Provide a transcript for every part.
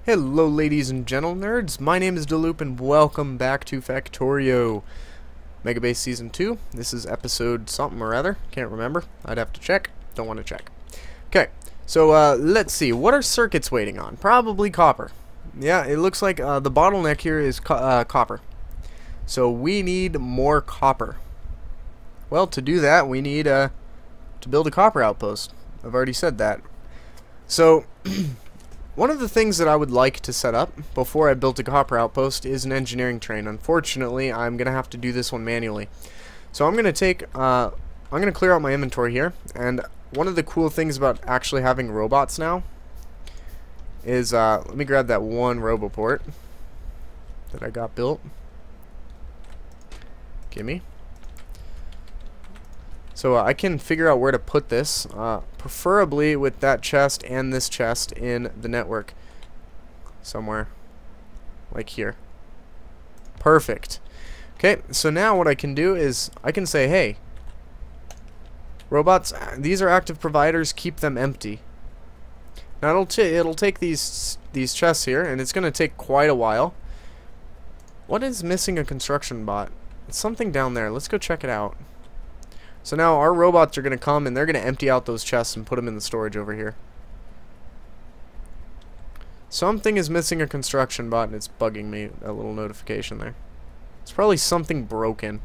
Hello ladies and gentle nerds, my name is Dylloop and welcome back to Factorio. Megabase Season 2, this is episode something or other, can't remember, I'd have to check, don't want to check. Okay, so let's see, what are circuits waiting on? Probably copper. Yeah, it looks like the bottleneck here is copper. So we need more copper. Well, to do that we need to build a copper outpost. I've already said that. So one of the things that I would like to set up before I built a copper outpost is an engineering train. Unfortunately, I'm gonna have to do this one manually. So I'm gonna clear out my inventory here, and one of the cool things about actually having robots now is let me grab that one roboport that I got built. Gimme. So I can figure out where to put this, preferably with that chest and this chest in the network somewhere, like here. Perfect. Okay, so now what I can do is I can say, hey, robots, these are active providers, keep them empty. Now it'll take these chests here, and it's going to take quite a while. What is missing a construction bot? It's something down there. Let's go check it out. So now our robots are going to come and they're going to empty out those chests and put them in the storage over here. Something is missing a construction bot and it's bugging me, a little notification there. It's probably something broken.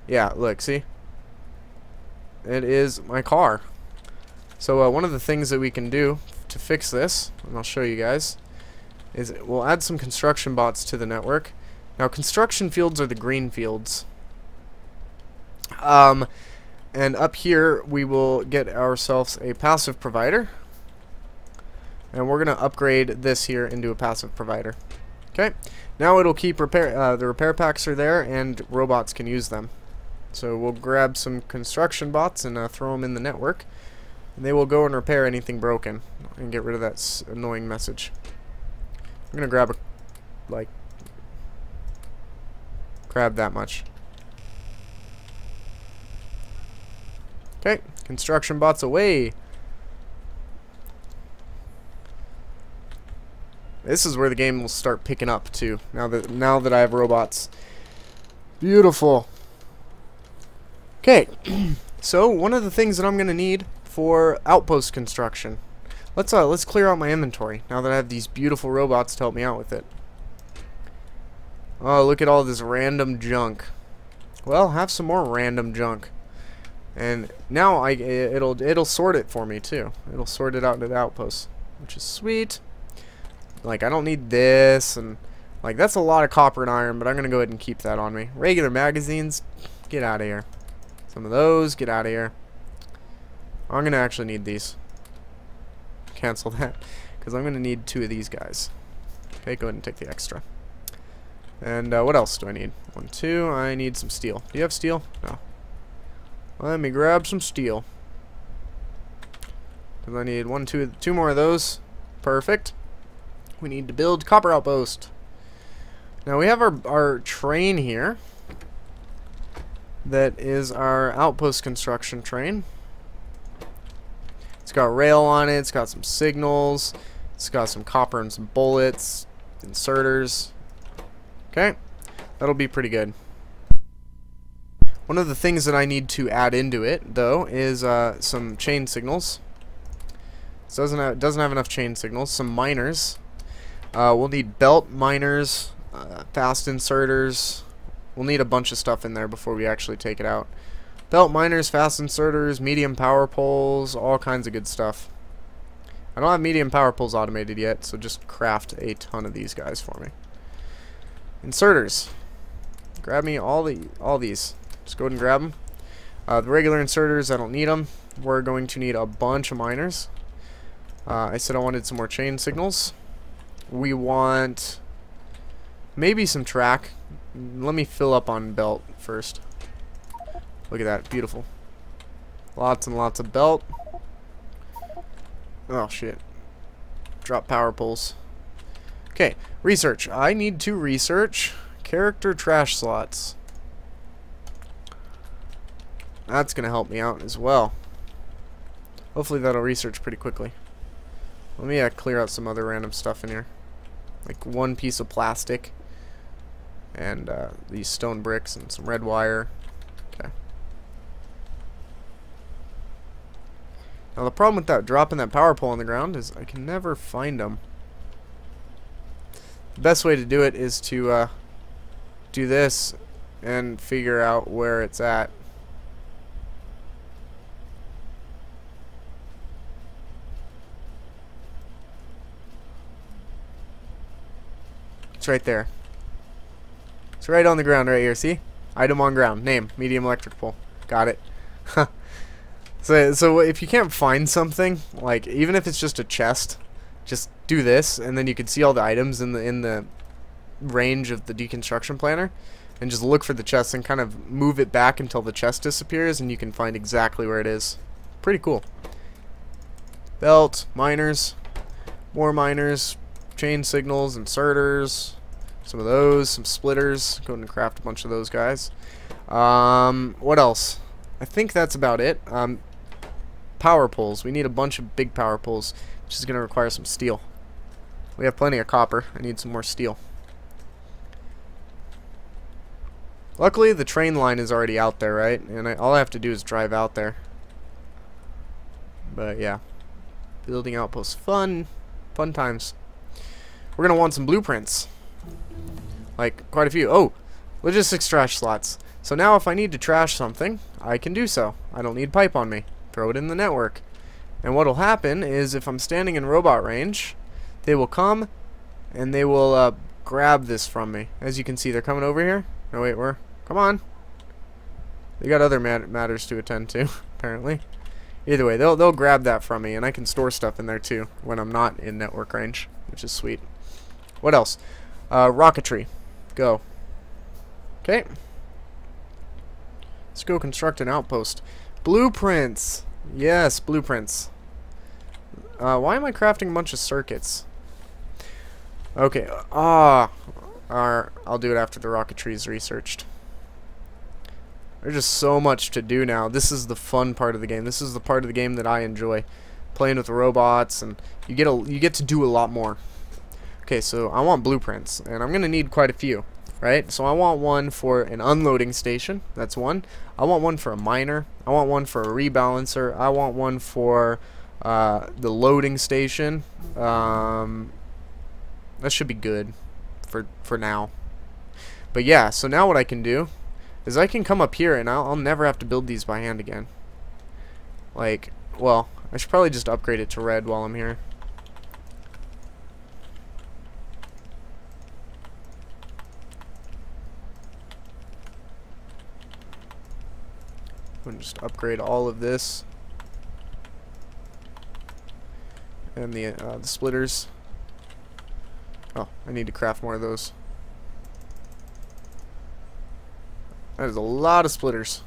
Yeah, look, see? It is my car. So one of the things that we can do to fix this, and I'll show you guys, is we'll add some construction bots to the network. Now construction fields are the green fields. And up here we will get ourselves a passive provider, and we're gonna upgrade this here into a passive provider. Okay, now it'll keep the repair packs are there and robots can use them. So we'll grab some construction bots and throw them in the network, and they will go and repair anything broken and get rid of that annoying message. I'm gonna grab grab that much. Okay, construction bots away. This is where the game will start picking up too. Now that I have robots. Beautiful. Okay, so one of the things that I'm gonna need for outpost construction. Let's clear out my inventory now that I have these beautiful robots to help me out with it. Oh, look at all this random junk. Well, have some more random junk. And now it'll sort it for me too. It'll sort it out into the outposts, which is sweet. Like, I don't need this, and like that's a lot of copper and iron, but I'm gonna go ahead and keep that on me. Regular magazines, get out of here. Some of those, get out of here. I'm gonna actually need these. Cancel that, because I'm gonna need 2 of these guys. Okay, go ahead and take the extra. And what else do I need? 1, 2. I need some steel. Do you have steel? No. Let me grab some steel. Because I need 1, 2 more of those. Perfect. We need to build copper outpost. Now we have our train here. That is our outpost construction train. It's got rail on it. It's got some signals. It's got some copper and some bullets. Inserters. Okay. That'll be pretty good. One of the things that I need to add into it, though, is some chain signals. It doesn't have enough chain signals. Some miners. We'll need belt miners, fast inserters. We'll need a bunch of stuff in there before we actually take it out. Belt miners, fast inserters, medium power poles, all kinds of good stuff. I don't have medium power poles automated yet, so just craft a ton of these guys for me. Inserters. Grab me all these. Just go ahead and grab them. The regular inserters, I don't need them. We're going to need a bunch of miners. I said I wanted some more chain signals. We want maybe some track. Let me fill up on belt first. Look at that, beautiful. Lots and lots of belt. Oh shit. Drop power poles. Okay, research. I need to research character trash slots. That's going to help me out as well. Hopefully that'll research pretty quickly. Let me clear out some other random stuff in here. Like one piece of plastic. And these stone bricks and some red wire. Okay. Now the problem with that dropping that power pole on the ground is I can never find them. The best way to do it is to do this and figure out where it's at. It's right there. It's right on the ground right here, see? Item on ground. Name, medium electric pole. Got it. So if you can't find something, like even if it's just a chest, just do this and then you can see all the items in the range of the deconstruction planner and just look for the chest and kind of move it back until the chest disappears and you can find exactly where it is. Pretty cool. Belt, miners, more miners, chain signals, inserters, some of those, some splitters. Go ahead and craft a bunch of those guys. What else? I think that's about it. Power poles. We need a bunch of big power poles, which is going to require some steel. We have plenty of copper. I need some more steel. Luckily, the train line is already out there, right? And all I have to do is drive out there. But yeah, building outposts, fun times. We're going to want some blueprints. Like, quite a few. Oh, logistics trash slots. So now if I need to trash something, I can do so. I don't need pipe on me. Throw it in the network. And what will happen is if I'm standing in robot range, they will come and they will grab this from me. As you can see, they're coming over here. No, wait, where? Come on. They got other matters to attend to, apparently. Either way, they'll grab that from me, and I can store stuff in there too when I'm not in network range, which is sweet. What else? Rocketry. Go. Okay. Let's go construct an outpost. Blueprints. Yes, blueprints. Why am I crafting a bunch of circuits? Okay. I'll do it after the rocketry is researched. There's just so much to do now. This is the fun part of the game. This is the part of the game that I enjoy. Playing with robots, and you get to do a lot more. Okay, so I want blueprints, and I'm going to need quite a few, right? So I want one for an unloading station. That's one. I want one for a miner. I want one for a rebalancer. I want one for the loading station. That should be good for now. But yeah, so now what I can do is I can come up here, and I'll never have to build these by hand again. Like, well, I should probably just upgrade it to red while I'm here. I'm gonna just upgrade all of this and the splitters. Oh, I need to craft more of those. That is a lot of splitters.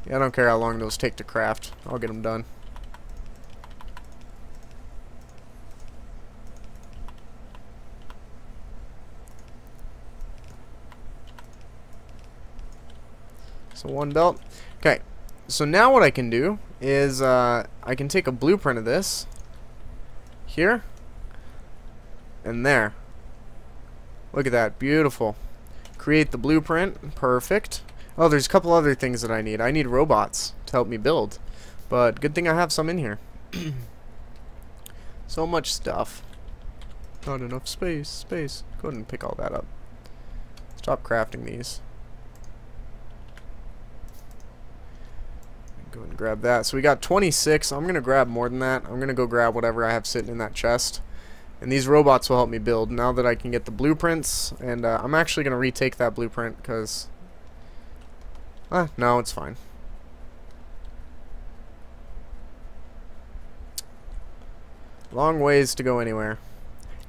Yeah, I don't care how long those take to craft. I'll get them done. So one belt. Okay, so now what I can do is I can take a blueprint of this here and there. Look at that, beautiful. Create the blueprint, perfect. Oh, there's a couple other things that I need. I need robots to help me build, but good thing I have some in here. So much stuff. Not enough space. Go ahead and pick all that up. Stop crafting these. Go ahead and grab that. So we got 26. I'm going to grab more than that. I'm going to go grab whatever I have sitting in that chest. And these robots will help me build now that I can get the blueprints. And I'm actually going to retake that blueprint because... no, it's fine. Long ways to go anywhere.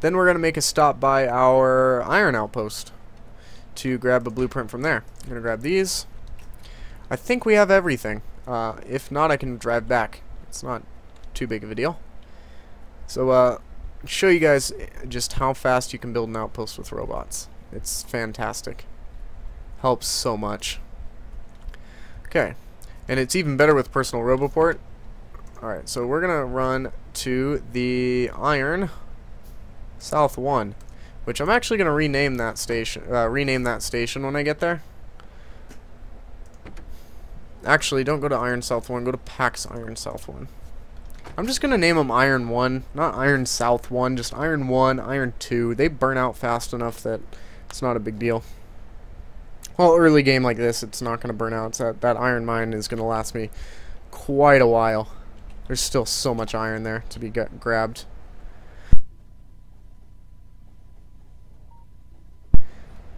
Then we're going to make a stop by our iron outpost to grab a blueprint from there. I'm going to grab these. I think we have everything. If not, I can drive back. It's not too big of a deal. So, show you guys just how fast you can build an outpost with robots. It's fantastic. Helps so much. Okay, And it's even better with personal roboport. Alright, so we're gonna run to the iron South 1, which I'm actually gonna rename that station when I get there. Actually, don't go to Iron South 1, go to PAX Iron South 1. I'm just gonna name them Iron 1, not Iron South 1, just Iron 1, Iron 2. They burn out fast enough that it's not a big deal. Well, early game like this, it's not gonna burn out. So that iron mine is gonna last me quite a while. There's still so much iron there to be grabbed.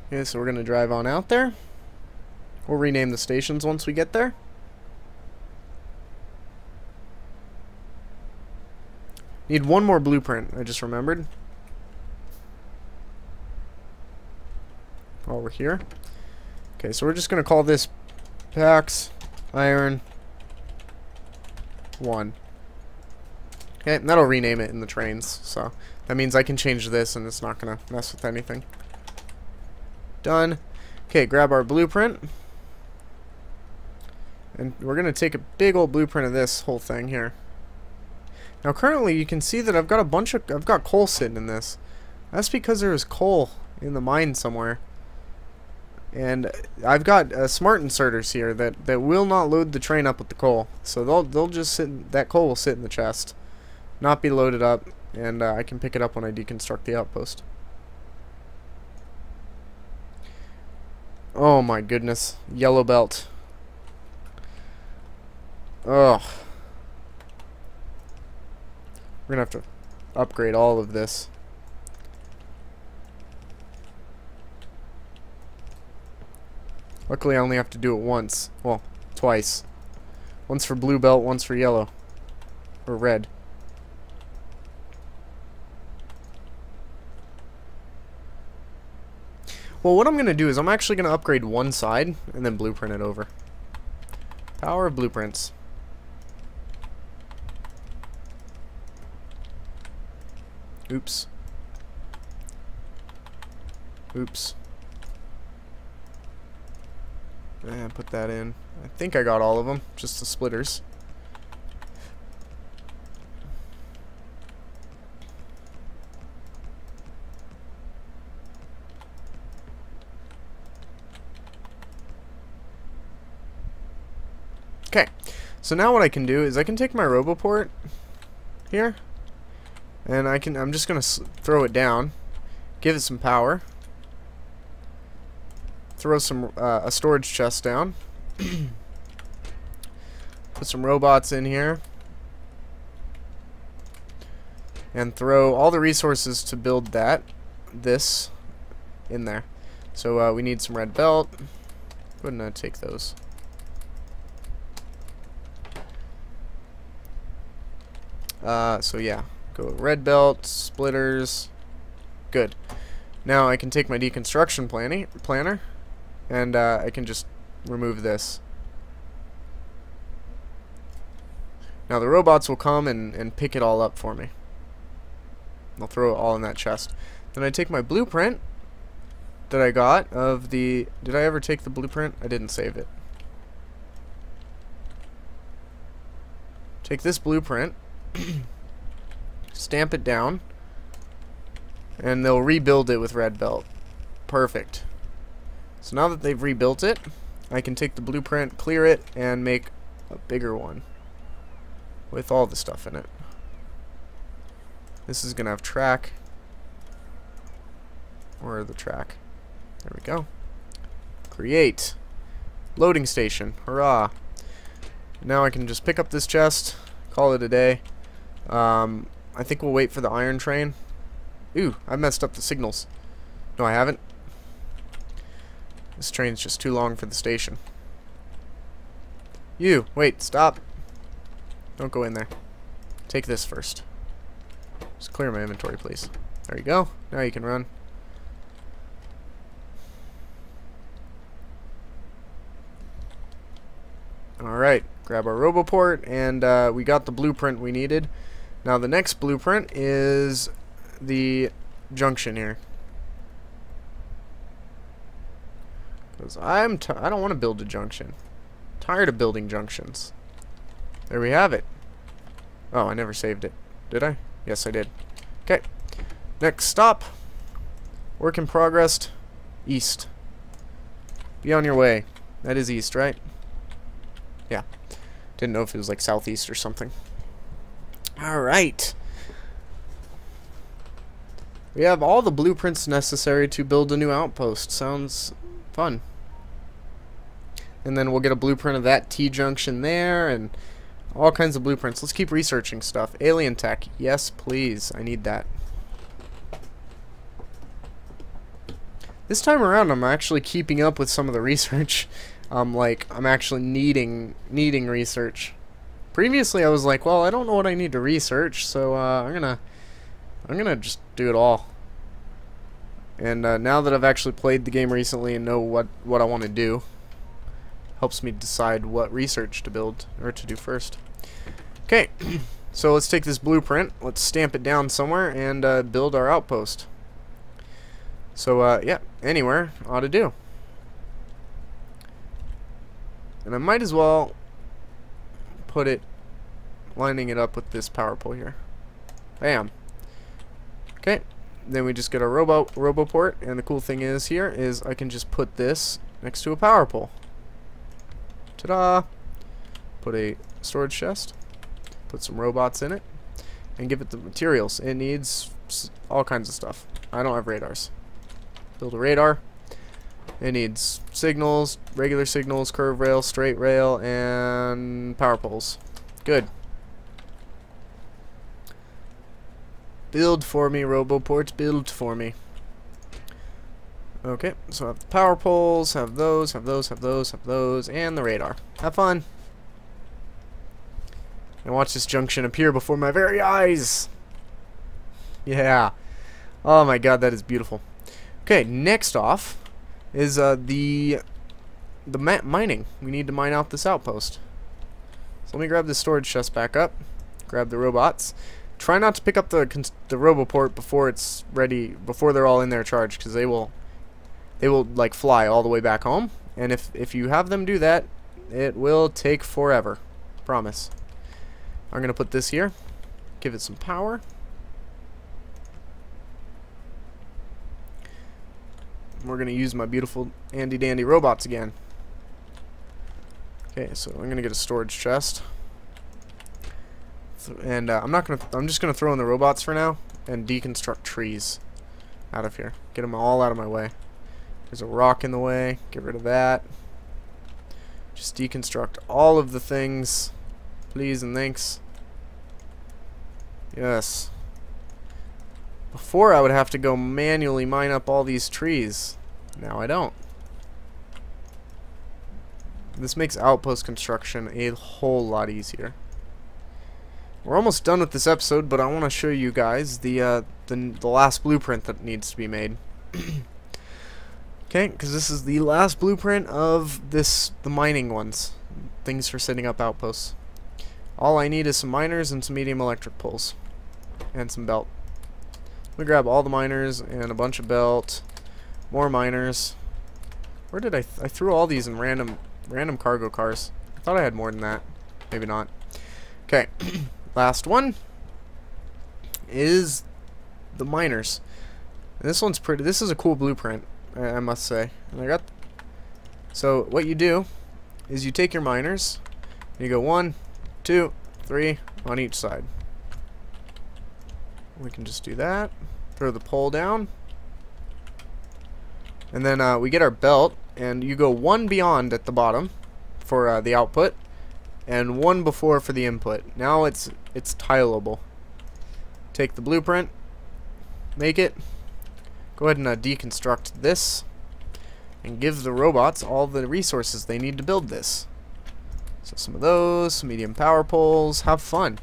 Okay, so we're gonna drive on out there. We'll rename the stations once we get there. Need one more blueprint, I just remembered. While we're here. Okay, so we're just gonna call this PAX Iron 1. Okay, and that'll rename it in the trains, so that means I can change this and it's not gonna mess with anything. Done. Okay, grab our blueprint. And we're gonna take a big old blueprint of this whole thing here. Now currently you can see that I've got coal sitting in this. That's because there is coal in the mine somewhere. And I've got smart inserters here that will not load the train up with the coal. So they'll just sit, that coal will sit in the chest, not be loaded up, and I can pick it up when I deconstruct the outpost. Oh my goodness, yellow belt. Ugh. We're gonna have to upgrade all of this. Luckily I only have to do it once. Well, twice. Once for blue belt, once for yellow. Or red. Well, what I'm gonna do is I'm actually gonna upgrade one side and then blueprint it over. Power of blueprints. Oops. Oops. And put that in. I think I got all of them, just the splitters. Okay, so now what I can do is I can take my roboport here, and I'm just gonna throw it down, give it some power. Throw some a storage chest down. Put some robots in here. And throw all the resources to build this in there. So we need some red belt. Go ahead and take those. So yeah, go red belt, splitters. Good. Now I can take my deconstruction planner. And I can just remove this. Now the robots will come and pick it all up for me. I'll throw it all in that chest. Then I take my blueprint that I got of the... Did I ever take the blueprint? I didn't save it. Take this blueprint, stamp it down, and they'll rebuild it with red belt. Perfect. So now that they've rebuilt it, I can take the blueprint, clear it, and make a bigger one with all the stuff in it. This is going to have track. Where are the track? There we go. Create. Loading station. Hurrah. Now I can just pick up this chest, call it a day. I think we'll wait for the iron train. Ooh, I messed up the signals. No, I haven't. This train's just too long for the station. You, wait, stop. Don't go in there. Take this first. Just clear my inventory, please. There you go. Now you can run. Alright, grab our roboport, and we got the blueprint we needed. Now the next blueprint is the junction here. Because I don't want to build a junction. I'm Tired of building junctions. There we have it. Oh, I never saved it. Did I? Yes, I did. Okay. Next stop. Work in progress. East. Be on your way. That is east, right? Yeah. Didn't know if it was like southeast or something. Alright. We have all the blueprints necessary to build a new outpost. Sounds fun. And then we'll get a blueprint of that T-junction there and all kinds of blueprints. Let's keep researching stuff. Alien tech. Yes, please. I need that. This time around, I'm actually keeping up with some of the research. I'm actually needing research. Previously, I was like, well, I don't know what I need to research, so I'm gonna just do it all. And now that I've actually played the game recently and know what I want to do, helps me decide what research to build or to do first. Okay, so let's take this blueprint, let's stamp it down somewhere, and build our outpost. So yeah, anywhere ought to do. And I might as well put it, lining it up with this power pole here. Bam. Okay, then we just get our roboport, and the cool thing is here is I can just put this next to a power pole. Ta-da! Put a storage chest, put some robots in it, and give it the materials. It needs all kinds of stuff. I don't have radars. Build a radar. It needs signals, regular signals, curve rail, straight rail, and power poles. Good. Build for me, roboports, build for me. Okay, so I have the power poles, have those, have those, have those, have those, and the radar. Have fun. And watch this junction appear before my very eyes. Yeah. Oh my god, that is beautiful. Okay, next off is the mining. We need to mine out this outpost. So let me grab the storage chest back up. Grab the robots. Try not to pick up the roboport before it's ready, before they're all in their charge, because they will like fly all the way back home. And if you have them do that, it will take forever. Promise. I'm gonna put this here. Give it some power. We're gonna use my beautiful handy dandy robots again. Okay, so I'm gonna get a storage chest, and I'm just gonna throw in the robots for now and deconstruct trees out of here. Get them all out of my way. There's a rock in the way. Get rid of that. Just deconstruct all of the things, please and thanks. Yes. Before I would have to go manually mine up all these trees. Now I don't. This makes outpost construction a whole lot easier. We're almost done with this episode, but I want to show you guys the last blueprint that needs to be made. Okay, because this is the last blueprint of the mining ones. Things for setting up outposts. All I need is some miners and some medium electric poles. And some belt. Let me grab all the miners and a bunch of belt. More miners. Where did I threw all these in random cargo cars. I thought I had more than that. Maybe not. Okay. Last one is the miners. And this one's pretty. This is a cool blueprint, I must say. And so what you do is you take your miners and you go 1, 2, 3 on each side. We can just do that. Throw the pole down. And then we get our belt, and you go 1 beyond at the bottom for the output, and 1 before for the input. Now it's tileable. Take the blueprint, make it, go ahead and deconstruct this, and give the robots all the resources they need to build this. So some of those, some medium power poles, have fun.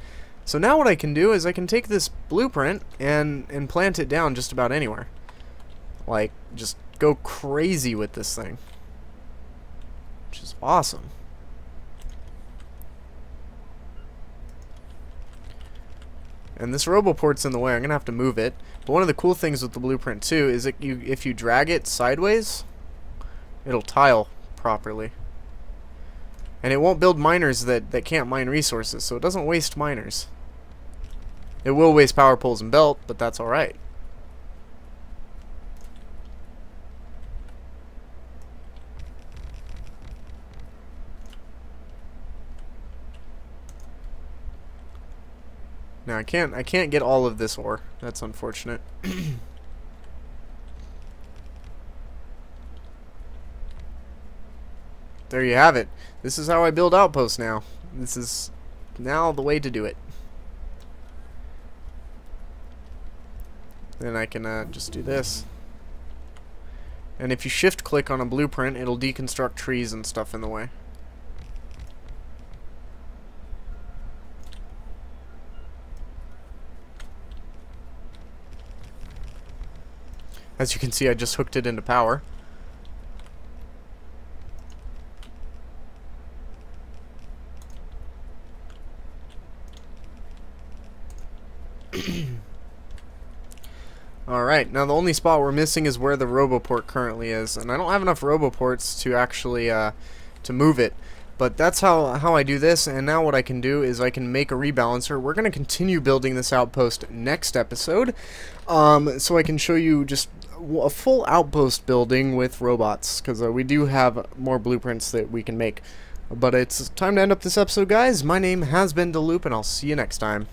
So now what I can do is I can take this blueprint and plant it down just about anywhere. Like, just go crazy with this thing. Which is awesome. And this roboport's in the way. I'm going to have to move it. But one of the cool things with the blueprint too is that if you drag it sideways, it'll tile properly. And it won't build miners that can't mine resources, so it doesn't waste miners. It will waste power poles and belt, but that's alright. Now I can't get all of this ore. That's unfortunate. There you have it. This is how I build outposts now. This is now the way to do it. Then I can just do this. And if you shift click on a blueprint, it'll deconstruct trees and stuff in the way. As you can see, I just hooked it into power. Alright, now the only spot we're missing is where the roboport currently is, and I don't have enough roboports to actually to move it. But that's how I do this, and now what I can do is I can make a rebalancer. We're going to continue building this outpost next episode, so I can show you just a full outpost building with robots, because we do have more blueprints that we can make. But it's time to end up this episode, guys. My name has been Dylloop, and I'll see you next time.